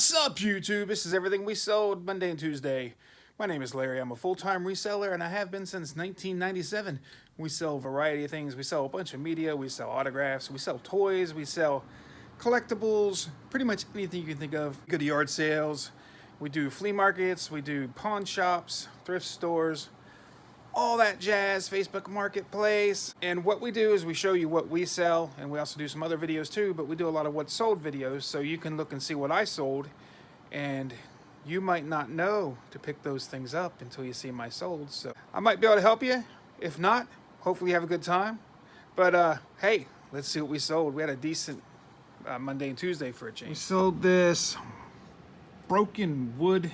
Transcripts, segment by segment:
What's up, YouTube? This is Everything We Sold, Monday and Tuesday. My name is Larry. I'm a full-time reseller, and I have been since 1997. We sell a variety of things. We sell a bunch of media. We sell autographs. We sell toys. We sell collectibles. Pretty much anything you can think of. We go to yard sales. We do flea markets. We do pawn shops, thrift stores, all that jazz, Facebook Marketplace. And what we do is we show you what we sell, and we also do some other videos too, but we do a lot of what sold videos, so you can look and see what I sold, and you might not know to pick those things up until you see my sold. So I might be able to help you. If not, hopefully you have a good time. But hey, let's see what we sold. We had a decent Monday and Tuesday for a change. We sold this broken wood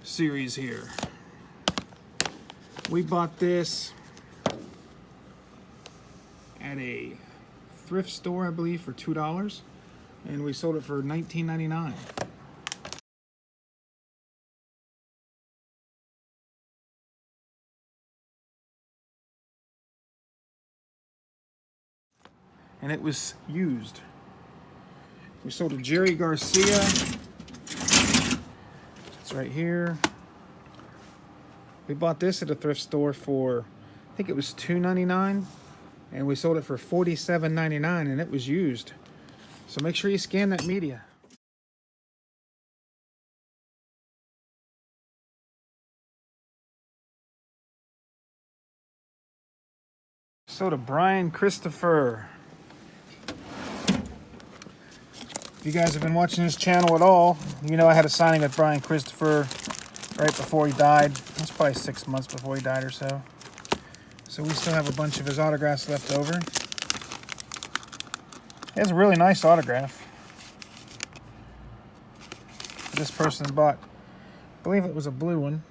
series here. We bought this at a thrift store, I believe, for $2, and we sold it for $19.99. And it was used. We sold a Jerry Garcia. It's right here. We bought this at a thrift store for, I think it was $2.99, and we sold it for $47.99, and it was used. So make sure you scan that media. Sold a Brian Christopher. If you guys have been watching this channel at all, you know I had a signing with Brian Christopher right before he died. That's probably 6 months before he died or so. So we still have a bunch of his autographs left over. He has a really nice autograph. This person bought, I believe it was a blue one.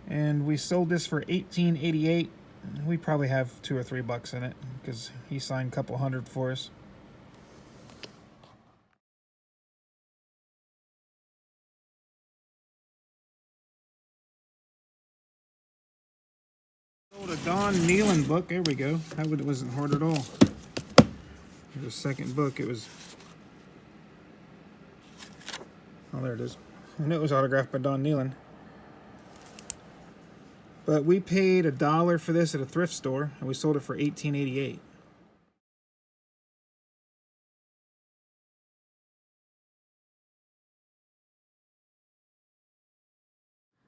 And we sold this for $18.88. We probably have $2 or $3 in it because he signed a couple hundred for us. Sold a Don Nealon book. There we go. That wasn't hard at all. Here's the second book. It was... Oh, there it is. I knew it was autographed by Don Nealon. But we paid $1 for this at a thrift store, and we sold it for $18.88.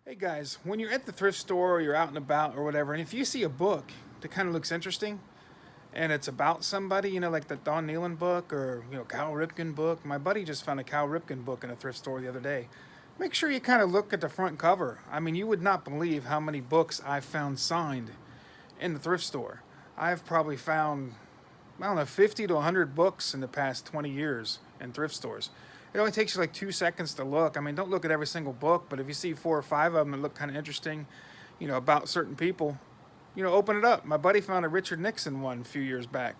Hey guys, when you're at the thrift store or you're out and about or whatever, and if you see a book that kind of looks interesting and it's about somebody, you know, like the Don Nealon book or, you know, Cal Ripken book. My buddy just found a Cal Ripken book in a thrift store the other day. Make sure you kind of look at the front cover. I mean, you would not believe how many books I've found signed in the thrift store. I've probably found, I don't know, 50 to 100 books in the past 20 years in thrift stores. It only takes you like 2 seconds to look. I mean, don't look at every single book, but if you see 4 or 5 of them that look kind of interesting, you know, about certain people, you know, open it up. My buddy found a Richard Nixon one a few years back.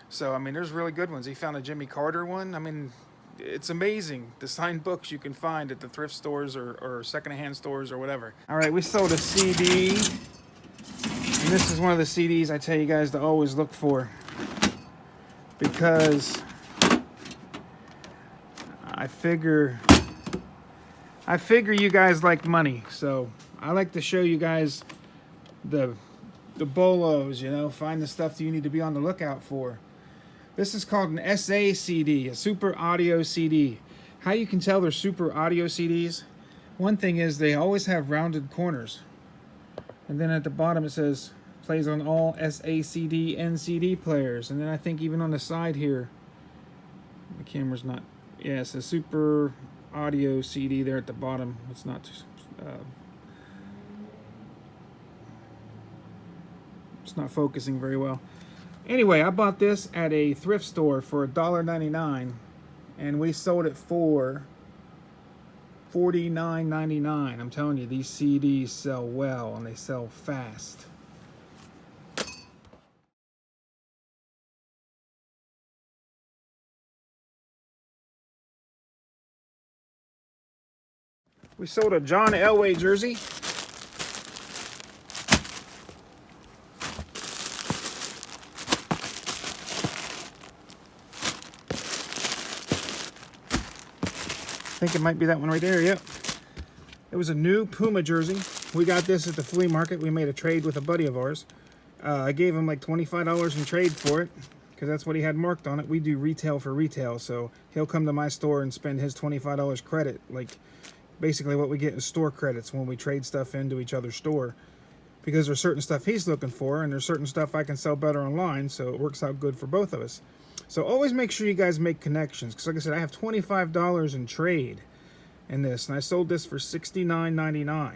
So, I mean, there's really good ones. He found a Jimmy Carter one. I mean, it's amazing the signed books you can find at the thrift stores or secondhand stores or whatever. All right, we sold a CD. And this is one of the CDs I tell you guys to always look for, because I figure you guys like money, so I like to show you guys the bolos, you know, find the stuff that you need to be on the lookout for. This is called an SA CD, a super audio CD. How you can tell they're super audio CDs? One thing is they always have rounded corners, and then at the bottom it says plays on all SACD and CD players, and then I think even on the side here, the camera's not. Yeah, it's a super audio CD there at the bottom. It's not focusing very well. Anyway, I bought this at a thrift store for $1.99, and we sold it for $49.99. I'm telling you, these CDs sell well, and they sell fast. We sold a John Elway jersey. think it might be that one right there. Yep. It was a new Puma jersey. We got this at the flea market. We made a trade with a buddy of ours. I gave him like $25 in trade for it because that's what he had marked on it. We do retail for retail, so he'll come to my store and spend his $25 credit. Like basically what we get is store credits when we trade stuff into each other's store, because there's certain stuff he's looking for and there's certain stuff I can sell better online, so it works out good for both of us. So always make sure you guys make connections, because like I said, I have $25 in trade in this, and I sold this for $69.99.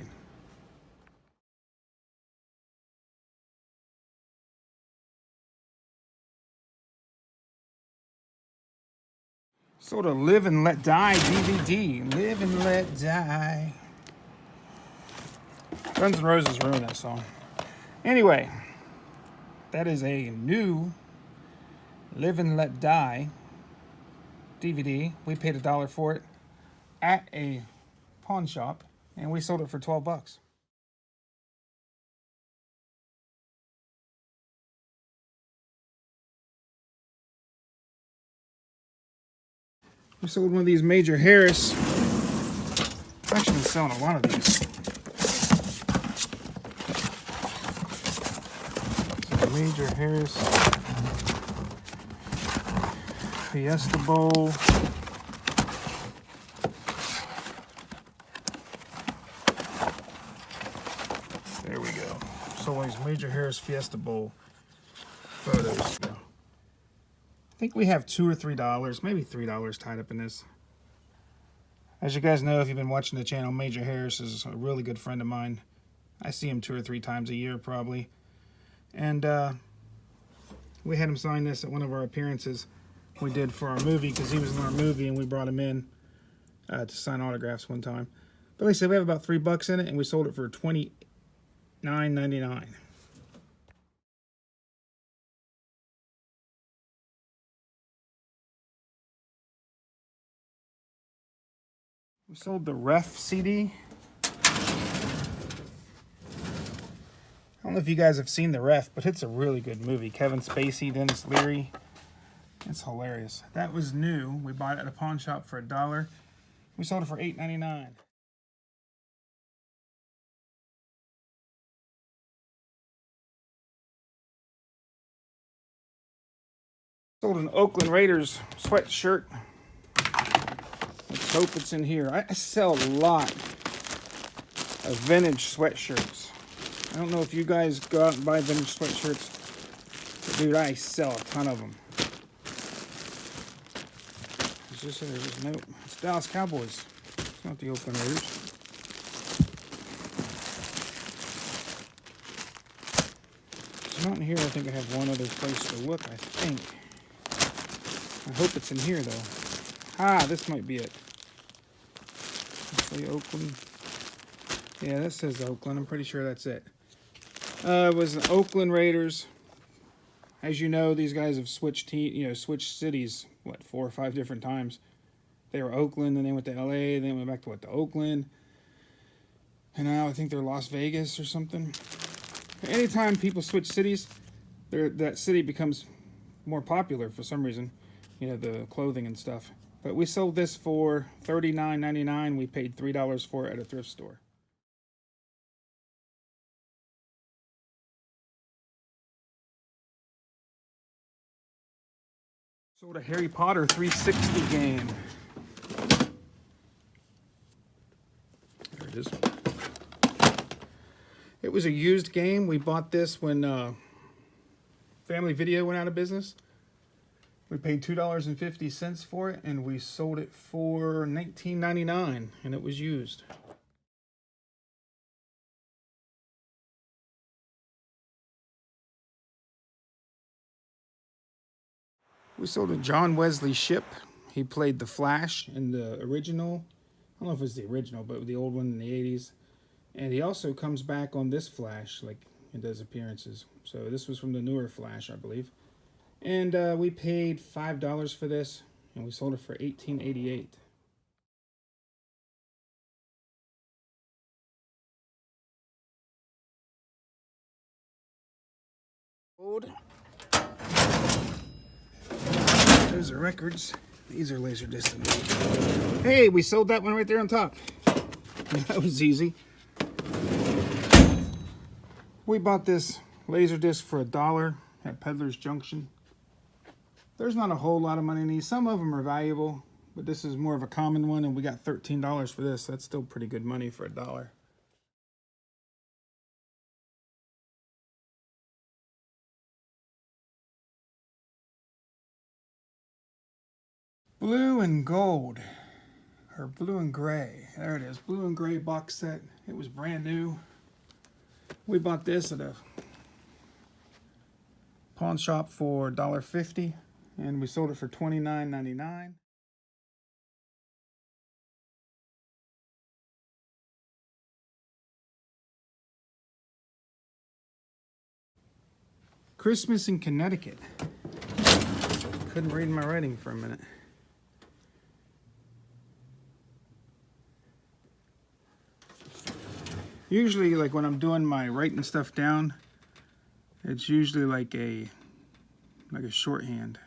Sold a Live and Let Die DVD. Live and Let Die. Guns N' Roses ruined that song. Anyway, that is a new Live and Let Die DVD. We paid $1 for it at a pawn shop, and we sold it for 12 bucks. We sold one of these Major Harris. I've actually been selling a lot of these. So Major Harris Fiesta Bowl. There we go. So these Major Harris Fiesta Bowl photos. I think we have $2 or $3, maybe $3 tied up in this. As you guys know, if you've been watching the channel, Major Harris is a really good friend of mine. I see him 2 or 3 times a year probably. And we had him sign this at one of our appearances we did for our movie, because he was in our movie and we brought him in to sign autographs one time. But like I said, we have about $3 in it, and we sold it for $29.99. We sold the Ref CD. I don't know if you guys have seen the Ref, but it's a really good movie. Kevin Spacey, Dennis Leary. It's hilarious. That was new. We bought it at a pawn shop for $1. We sold it for $8.99. Sold an Oakland Raiders sweatshirt. Let's hope it's in here. I sell a lot of vintage sweatshirts. I don't know if you guys go out and buy vintage sweatshirts, but dude, I sell a ton of them. Is this it? Nope. It's Dallas Cowboys. It's not the Oakland Raiders. It's not in here. I think I have one other place to look, I think. I hope it's in here, though. Ah, this might be it. Let's say Oakland. Yeah, that says Oakland. I'm pretty sure that's it. It was the Oakland Raiders. As you know, these guys have switched switched cities, what, 4 or 5 different times. They were Oakland, then they went to LA, then they went back to Oakland. And now I think they're Las Vegas or something. Anytime people switch cities, that city becomes more popular for some reason. The clothing and stuff. But we sold this for $39.99. We paid $3 for it at a thrift store. Sold a Harry Potter 360 game. There it is. It was a used game. We bought this when Family Video went out of business. We paid $2.50 for it, and we sold it for $19.99, and it was used. We sold a John Wesley Shipp. He played the Flash in the original. I don't know if it's the original, but the old one in the 80s. And he also comes back on this Flash, like, and does appearances. So this was from the newer Flash, I believe. And we paid $5 for this, and we sold it for $18.88. There's the records. These are laser disc. Hey, we sold that one right there on top. That was easy. We bought this laser disc for $1 at Peddler's Junction. There's not a whole lot of money in these. Some of them are valuable, but this is more of a common one, and we got $13 for this. That's still pretty good money for $1. Blue and gold, or blue and gray. There it is, blue and gray box set. It was brand new. We bought this at a pawn shop for $1.50, and we sold it for $29.99. Christmas in Connecticut. Couldn't read my writing for a minute. Usually, like when I'm doing my writing stuff down, it's usually like a shorthand.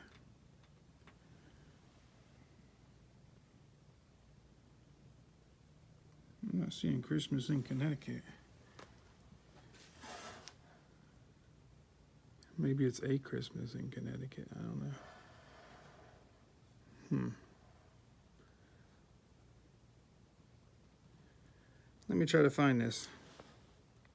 I'm not seeing Christmas in Connecticut. Maybe it's a Christmas in Connecticut. I don't know. Let me try to find this.